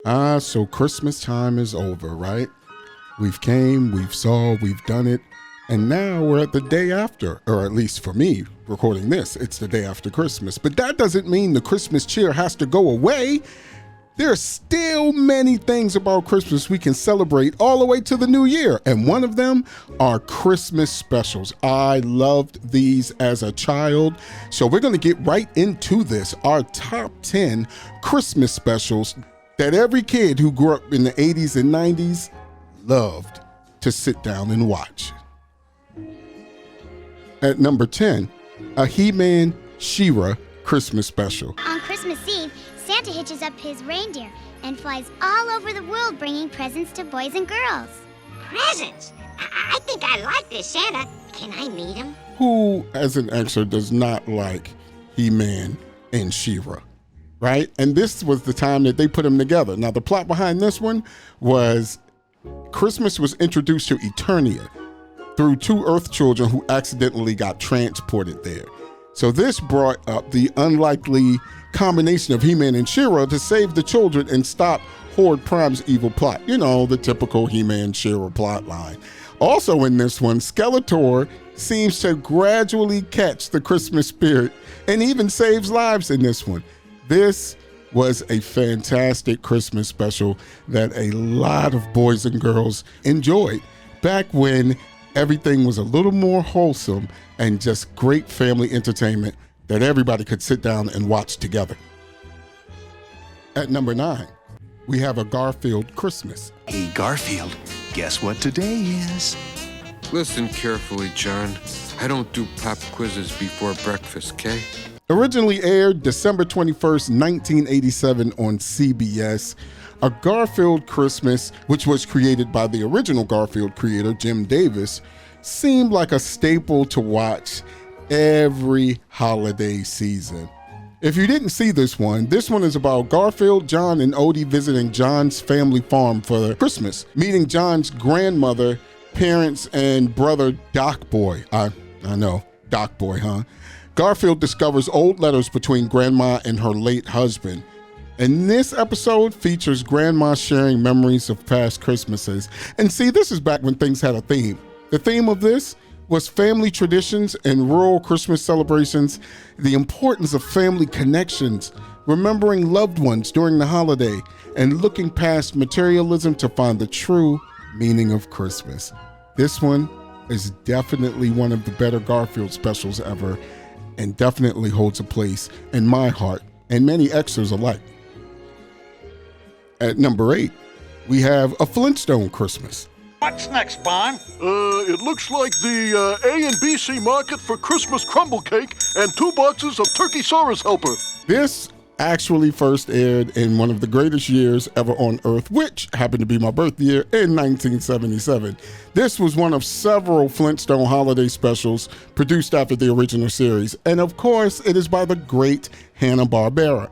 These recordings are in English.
So Christmas time is over, right? We've came, we've saw, we've done it, and now we're at the day after, or at least for me, recording this, it's the day after Christmas. But that doesn't mean the Christmas cheer has to go away. There are still many things about Christmas we can celebrate all the way to the new year, and one of them are Christmas specials. I loved these as a child, so we're going to get right into this, our top 10 Christmas specials that every kid who grew up in the 80s and 90s loved to sit down and watch. At number 10, a HeMan Shira Christmas special. On Christmas Eve, Santa hitches up his reindeer and flies all over the world bringing presents to boys and girls. Presents? I think I like this Santa. Can I meet him? Who, as an extra, does not like HeMan and Shira, right? And this was the time that they put them together. Now, the plot behind this one was Christmas was introduced to Eternia through two Earth children who accidentally got transported there. So this brought up the unlikely combination of HeMan and Shira to save the children and stop Horde Prime's evil plot. You know, the typical HeMan Shira plot line. Also in this one, Skeletor seems to gradually catch the Christmas spirit and even saves lives in this one. This was a fantastic Christmas special that a lot of boys and girls enjoyed back when everything was a little more wholesome and just great family entertainment that everybody could sit down and watch together. At number 9, we have a Garfield Christmas. Hey, Garfield, guess what today is? Listen carefully, John. I don't do pop quizzes before breakfast, okay? Originally aired December 21st, 1987 on CBS, A Garfield Christmas, which was created by the original Garfield creator, Jim Davis, seemed like a staple to watch every holiday season. If you didn't see this one is about Garfield, John, and Odie visiting John's family farm for Christmas, meeting John's grandmother, parents, and brother Doc Boy. I know, Doc Boy, huh? Garfield discovers old letters between Grandma and her late husband. And this episode features Grandma sharing memories of past Christmases. And see, this is back when things had a theme. The theme of this was family traditions and rural Christmas celebrations, the importance of family connections, remembering loved ones during the holiday, and looking past materialism to find the true meaning of Christmas. This one is definitely one of the better Garfield specials ever, and definitely holds a place in my heart and many extras alike. At number 8, we have a Flintstone Christmas. What's next, Bon? It looks like the A and BC market for Christmas crumble cake and 2 boxes of Turkeysaurus helper. This actually first aired in one of the greatest years ever on Earth, which happened to be my birth year in 1977. This was one of several Flintstone holiday specials produced after the original series. And of course, it is by the great Hanna-Barbera.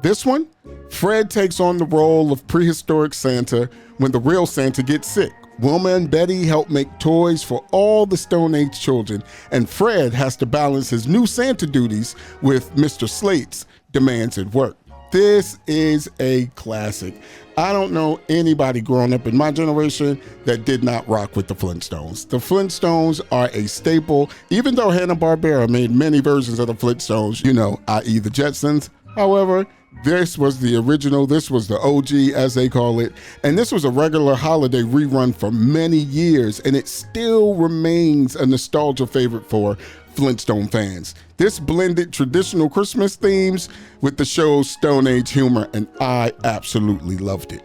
This one, Fred takes on the role of prehistoric Santa when the real Santa gets sick. Wilma and Betty help make toys for all the Stone Age children, and Fred has to balance his new Santa duties with Mr. Slate's demands at work. This is a classic. I don't know anybody growing up in my generation that did not rock with the Flintstones. The Flintstones are a staple, even though Hanna-Barbera made many versions of the Flintstones, i.e. the Jetsons. However, this was the original, this was the OG as they call it, and this was a regular holiday rerun for many years, and it still remains a nostalgia favorite for Flintstone fans. This blended traditional Christmas themes with the show's Stone Age humor, and I absolutely loved it.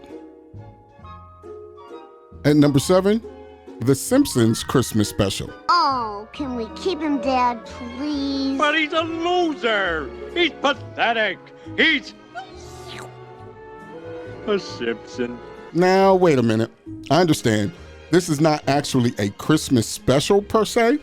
At number 7, The Simpsons Christmas Special. Oh, can we keep him, Dad, please? But he's a loser. He's pathetic. He's a Simpson. Now, wait a minute. I understand. This is not actually a Christmas special per se,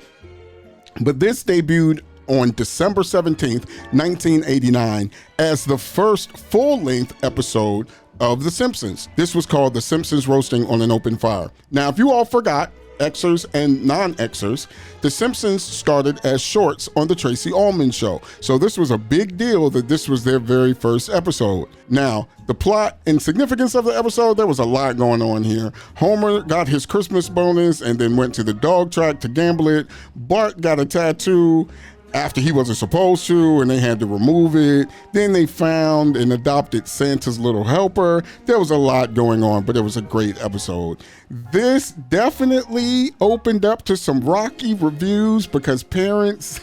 but this debuted on December 17th, 1989 as the first full-length episode of The Simpsons. This was called The Simpsons Roasting on an Open Fire. Now, if you all forgot, Xers and non-Xers, The Simpsons started as shorts on the Tracy Ullman Show. So this was a big deal that this was their very first episode. Now, the plot and significance of the episode, there was a lot going on here. Homer got his Christmas bonus and then went to the dog track to gamble it. Bart got a tattoo after he wasn't supposed to, and they had to remove it. Then they found and adopted Santa's little helper. There was a lot going on, but it was a great episode. This definitely opened up to some rocky reviews because parents,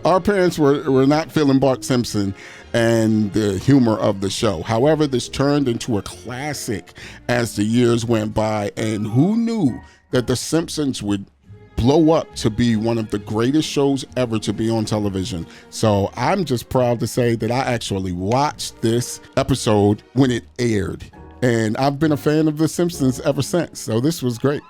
our parents were not feeling Bart Simpson and the humor of the show. However, this turned into a classic as the years went by, and who knew that The Simpsons would blow up to be one of the greatest shows ever to be on television. So I'm just proud to say that I actually watched this episode when it aired, and I've been a fan of The Simpsons ever since. So this was great.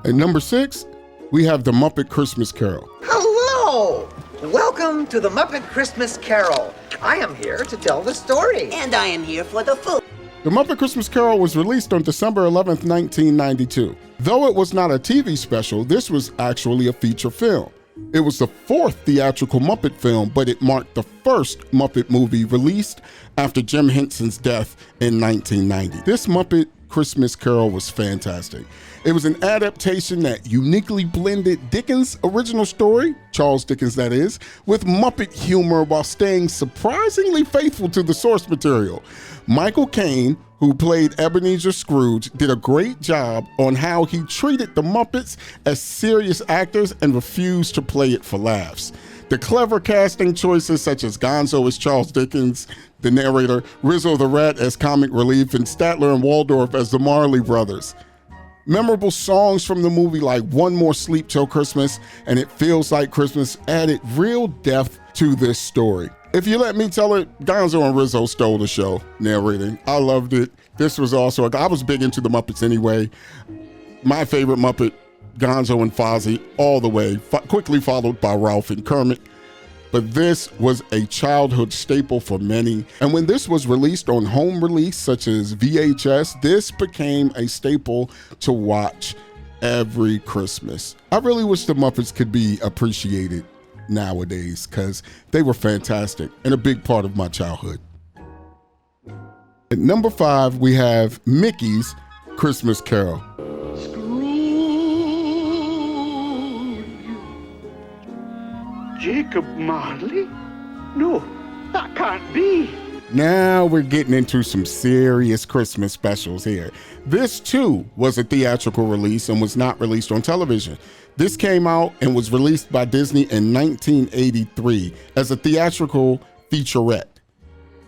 At number 6, we have The Muppet Christmas Carol. Hello! Welcome to The Muppet Christmas Carol. I am here to tell the story. And I am here for the food. The Muppet Christmas Carol was released on December 11th, 1992. Though it was not a TV special, this was actually a feature film. It was the 4th theatrical Muppet film, but it marked the first Muppet movie released after Jim Henson's death in 1990. This Muppet Christmas Carol was fantastic. It was an adaptation that uniquely blended Dickens' original story, Charles Dickens that is, with Muppet humor while staying surprisingly faithful to the source material. Michael Caine, who played Ebenezer Scrooge, did a great job on how he treated the Muppets as serious actors and refused to play it for laughs. The clever casting choices such as Gonzo as Charles Dickens, the narrator, Rizzo the Rat as comic relief, and Statler and Waldorf as the Marley Brothers. Memorable songs from the movie like One More Sleep Till Christmas and It Feels Like Christmas added real depth to this story. If you let me tell it, Gonzo and Rizzo stole the show narrating. I loved it. This was also, I was big into the Muppets anyway. My favorite Muppet, Gonzo and Fozzie, all the way, quickly followed by Ralph and Kermit. But this was a childhood staple for many. And when this was released on home release, such as VHS, this became a staple to watch every Christmas. I really wish the Muppets could be appreciated nowadays because they were fantastic and a big part of my childhood. At number 5, we have Mickey's Christmas Carol. Jacob Marley? No, that can't be. Now we're getting into some serious Christmas specials here. This too was a theatrical release and was not released on television. This came out and was released by Disney in 1983 as a theatrical featurette.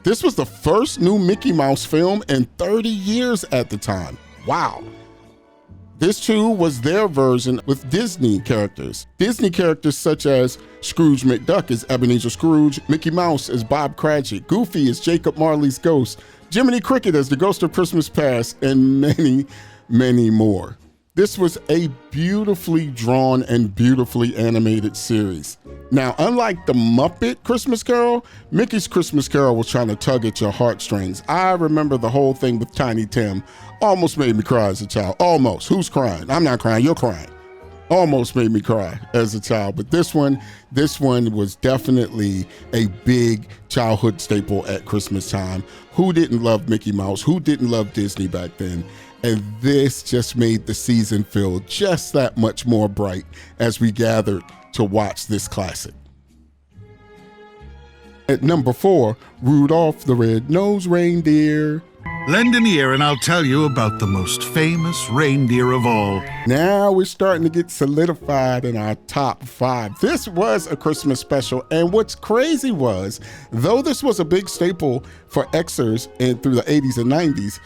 This was the first new Mickey Mouse film in 30 years at the time. Wow. This too was their version with Disney characters. Disney characters such as Scrooge McDuck as Ebenezer Scrooge, Mickey Mouse as Bob Cratchit, Goofy as Jacob Marley's ghost, Jiminy Cricket as the Ghost of Christmas Past, and many, many more. This was a beautifully drawn and beautifully animated series. Now, unlike the Muppet Christmas Carol, Mickey's Christmas Carol was trying to tug at your heartstrings. I remember the whole thing with Tiny Tim. Almost made me cry as a child. Almost. Who's crying? I'm not crying. You're crying. Almost made me cry as a child. But this one was definitely a big childhood staple at Christmas time. Who didn't love Mickey Mouse? Who didn't love Disney back then? And this just made the season feel just that much more bright as we gathered to watch this classic. At number 4, Rudolph the Red-Nosed Reindeer. Lend an ear and I'll tell you about the most famous reindeer of all. Now we're starting to get solidified in our top 5. This was a Christmas special, and what's crazy was, though this was a big staple for Xers and through the 80s and 90s,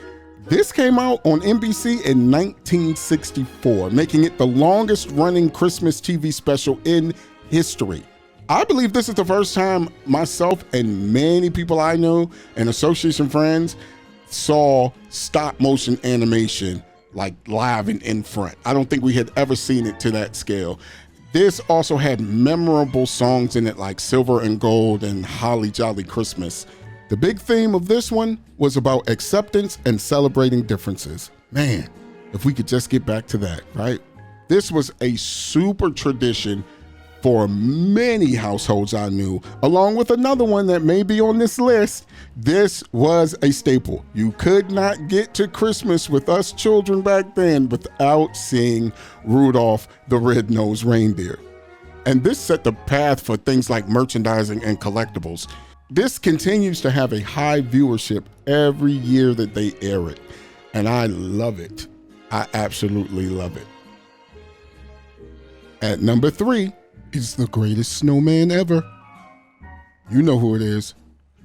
this came out on NBC in 1964, making it the longest running Christmas TV special in history. I believe this is the first time myself and many people I know and association friends saw stop motion animation like live and in front. I don't think we had ever seen it to that scale. This also had memorable songs in it like Silver and Gold and Holly Jolly Christmas. The big theme of this one was about acceptance and celebrating differences. Man, If we could just get back to that, right? This was a super tradition for many households I knew, along with another one that may be on this list. This was a staple. You could not get to Christmas with us children back then without seeing Rudolph the Red-Nosed Reindeer. And this set the path for things like merchandising and collectibles. This continues to have a high viewership every year that they air it. And I love it. I absolutely love it. At number 3 is the greatest snowman ever. You know who it is.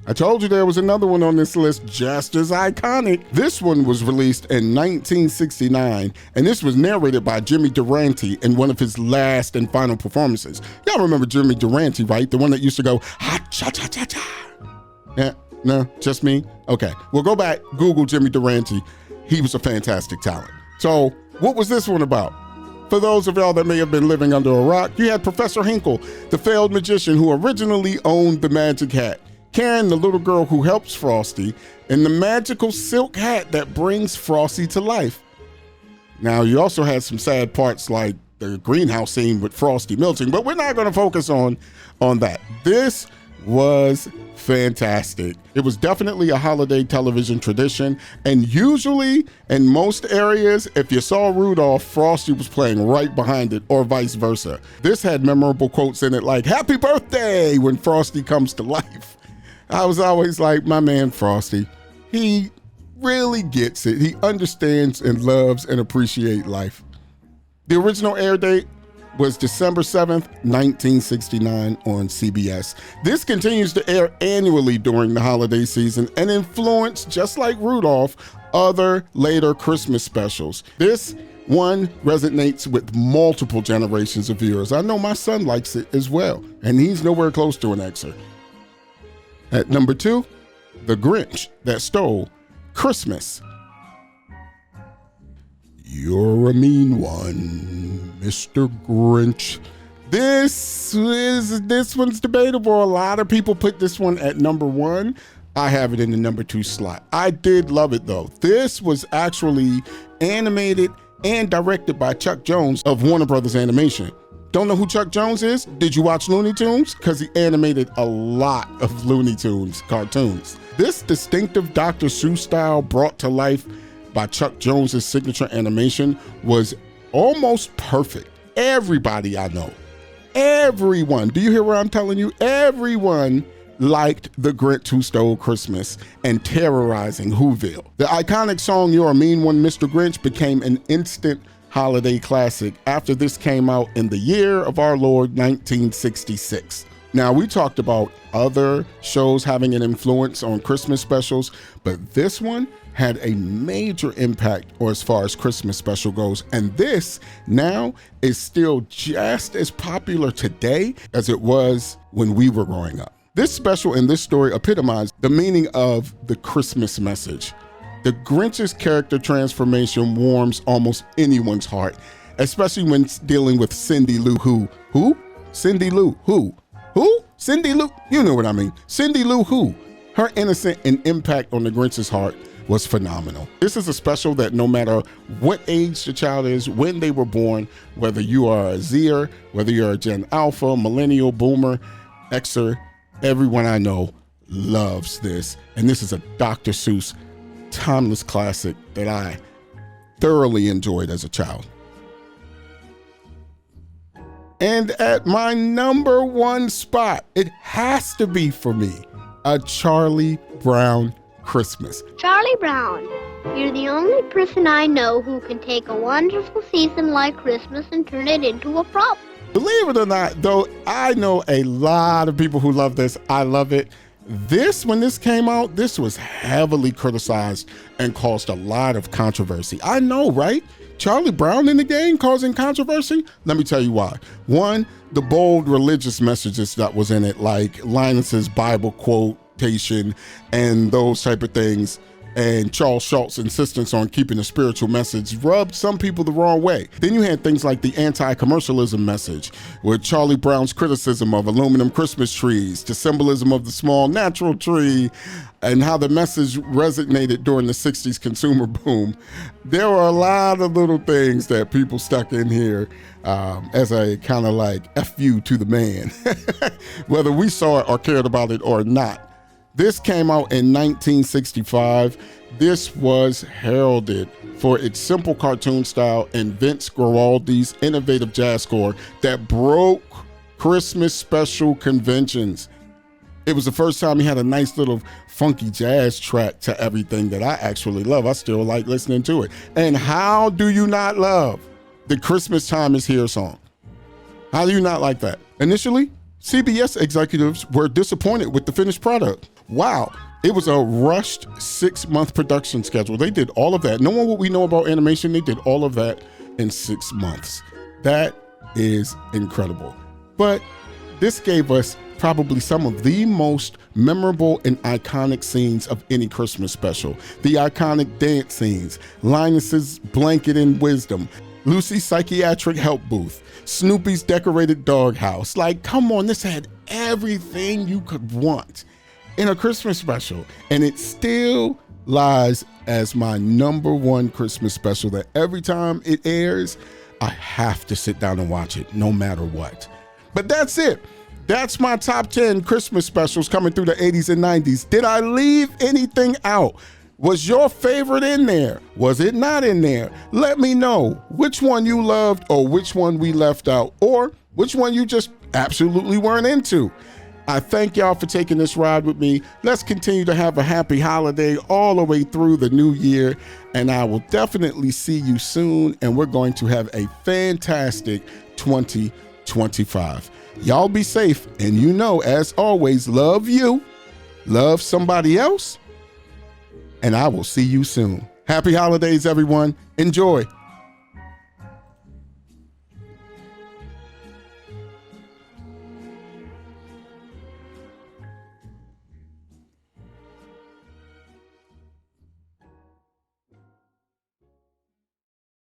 I told you there was another one on this list just as iconic. This one was released in 1969, and this was narrated by Jimmy Durante in one of his last and final performances. Y'all remember Jimmy Durante, right? The one that used to go, ha-cha-cha-cha-cha. Yeah, no, just me? Okay, well, go back, Google Jimmy Durante. He was a fantastic talent. So what was this one about? For those of y'all that may have been living under a rock, you had Professor Hinkle, the failed magician who originally owned the magic hat, Karen, the little girl who helps Frosty, and the magical silk hat that brings Frosty to life. Now, you also had some sad parts like the greenhouse scene with Frosty melting, but we're not going to focus on that. This was fantastic. It was definitely a holiday television tradition, and usually in most areas, if you saw Rudolph, Frosty was playing right behind it, or vice versa. This had memorable quotes in it like, "Happy birthday," when Frosty comes to life. I was always like, my man Frosty, he really gets it. He understands and loves and appreciates life. The original air date was December 7th, 1969 on CBS. This continues to air annually during the holiday season and influenced, just like Rudolph, other later Christmas specials. This one resonates with multiple generations of viewers. I know my son likes it as well, and he's nowhere close to an Xer. At number 2, The Grinch That Stole Christmas. You're a mean one, Mr. Grinch. This one's debatable. A lot of people put this one at number 1. I have it in the number 2 slot. I did love it though. This was actually animated and directed by Chuck Jones of Warner Brothers Animation. Don't know who Chuck Jones is? Did you watch Looney Tunes? Because he animated a lot of Looney Tunes cartoons. This distinctive Dr. Seuss style brought to life by Chuck Jones's signature animation was almost perfect. Everybody I know, everyone, do you hear what I'm telling you? Everyone liked The Grinch Who Stole Christmas and terrorizing Whoville. The iconic song You're a Mean One, Mr. Grinch became an instant holiday classic after this came out in the year of our Lord 1966. Now, we talked about other shows having an influence on Christmas specials, but this one had a major impact as far as Christmas special goes, and this now is still just as popular today as it was when we were growing up. This special and this story epitomized the meaning of the Christmas message. The Grinch's character transformation warms almost anyone's heart, especially when dealing with Cindy Lou Who. Who? Cindy Lou Who? Who? Cindy Lou? You know what I mean. Cindy Lou Who? Her innocence and impact on the Grinch's heart was phenomenal. This is a special that no matter what age the child is, when they were born, whether you are a Zer, whether you're a Gen Alpha, Millennial, Boomer, Xer, everyone I know loves this. And this is a Dr. Seuss timeless classic that I thoroughly enjoyed as a child. And at my number 1 spot, it has to be for me, A Charlie Brown Christmas. Charlie Brown, you're the only person I know who can take a wonderful season like Christmas and turn it into a problem. Believe it or not, though, I know a lot of people who love this. I love it. When this came out, this was heavily criticized and caused a lot of controversy. I know, right? Charlie Brown in the game causing controversy? Let me tell you why. 1, the bold religious messages that was in it, like Linus's Bible quotation and those type of things. and Charles Schultz's insistence on keeping the spiritual message rubbed some people the wrong way. Then you had things like the anti-commercialism message, with Charlie Brown's criticism of aluminum Christmas trees, the symbolism of the small natural tree, and how the message resonated during the 60s consumer boom. There were a lot of little things that people stuck in here as a kind of like F you to the man, whether we saw it or cared about it or not. This came out in 1965. This was heralded for its simple cartoon style and Vince Guaraldi's innovative jazz score that broke Christmas special conventions. It was the first time he had a nice little funky jazz track to everything that I actually love. I still like listening to it. And how do you not love the Christmas Time Is Here song? How do you not like that? Initially, CBS executives were disappointed with the finished product. Wow, it was a rushed 6-month production schedule. They did all of that. Knowing what we know about animation, they did all of that in 6 months. That is incredible. But this gave us probably some of the most memorable and iconic scenes of any Christmas special. The iconic dance scenes, Linus's blanket and wisdom, Lucy's psychiatric help booth, Snoopy's decorated doghouse. Like, come on, this had everything you could want in a Christmas special, and it still lies as my #1 Christmas special that every time it airs, I have to sit down and watch it, no matter what. But that's it. That's my top 10 Christmas specials coming through the 80s and 90s. Did I leave anything out? Was your favorite in there? Was it not in there? Let me know which one you loved or which one we left out, or which one you just absolutely weren't into. I thank y'all for taking this ride with me. Let's continue to have a happy holiday all the way through the new year, and I will definitely see you soon, and we're going to have a fantastic 2025. Y'all be safe, and you know, as always, love you, love somebody else, and I will see you soon. Happy holidays, everyone. Enjoy.